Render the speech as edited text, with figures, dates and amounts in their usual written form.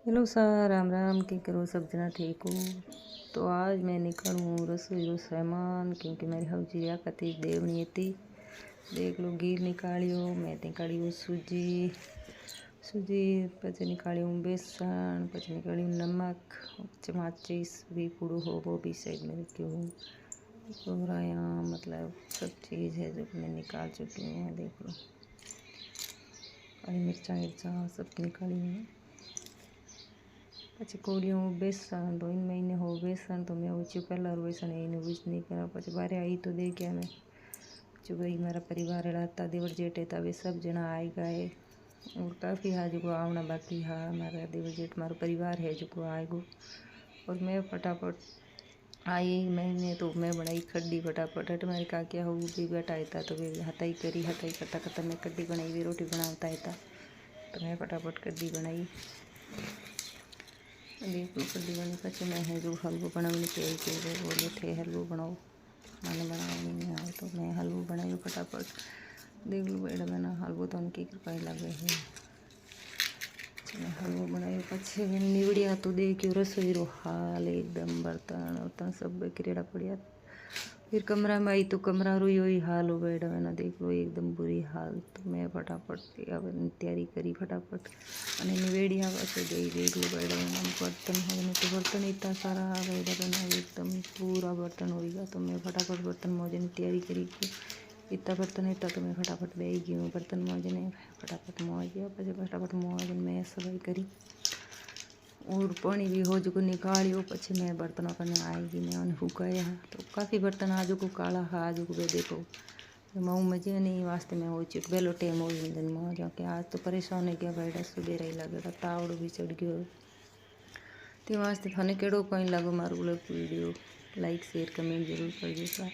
Hello sir, Ram Ram. क्या करो, सब जना ठीक हो? तो आज मैं निकालूँ रसोई रो सामान, क्योंकि मेरी हौजी आती देवनी थी। देख लो, घी निकालियो, मैं निकाली सूजी पचे निकाली बेसन, पचे निकाली नमक, माचिस भी पूड़ो हो वो भी साइड में रखी हूँ। पूरा यहाँ मतलब सब चीज़ है जो मैं निकाल चुकी हूँ। देख लो, काली मिर्चा सब निकाली हूँ। पछी कोलियों बेसन तो इन महीने हो बेसन तो मैं ऊँची कलर बेसन है इन यूज नहीं करा। पछी बारे आई तो दे क्या मैं जो भाई मारा परिवार रहता देवर जेठ था वे सब जना आई गए और काफ़ी हाँ जो आवना बाकी हाँ मारा देवर जेठ मारो परिवार है जो आएगो। और मैं फटाफट आई महीने तो मैं बनाई खड्डी फटाफट। हट मेरे का क्या हो भी बेटा था तो वे हथाई करी हथाई करता करता मैं कड्डी बनाई। वे रोटी बनाता था तो मैं फटाफट कड्डी बनाई। देख लो कड्डी बनी पचे मैं है जो हलवो बनाने के बोले थे हलवो बनाओ, मैंने बनाने नहीं आया तो मैं हलवो बनाई फटाफट। देख लो बेटा मैंने हलवो तो उनकी कृपा लगे है। मैं हलवो बनाई पछे निवड़िया तो देखियो रसोई रो हाल एकदम बर्तन वर्तन सब किरेड़ा पड़िया। फिर कमरा में आई तो कमरा रो ही हाल हो बेटा मैंने देख लो एकदम बुरी हाल। तो मैं फटाफट तैयारी करी फटाफट અને निवेड़िया पासे गई। देख लो बेटा मैंने बर्तन हो तो बर्तन इतना सारा आ बेटा मैंने एकदम पूरा बर्तन हो गया। तो मैं फटाफट बर्तन मोजने तैयारी करी कि इतना बर्तन इतना तो मैं फटाफट बैठ गई हूँ बर्तन मोजने। फटाफट मोज गया पचे फटाफट मोज मैं सफाई करी और पानी भी हो जो निकालियो। पछे मैं बर्तनों करने आएगी मैं उन्हें हुकाया तो काफ़ी बर्तन आज को काला हा आज को वे देखो मऊ मजे नहीं वास्ते मैं हो चुक बेलो टेम हो दिन में जाके आज तो परेशान हो गया बैठा सुबह ही लगेगा तावड़ो भी चढ़ गयो। ते वास्ते थाने केड़ो कहीं लगो मारू वीडियो लाइक शेयर कमेंट जरूर कर दो।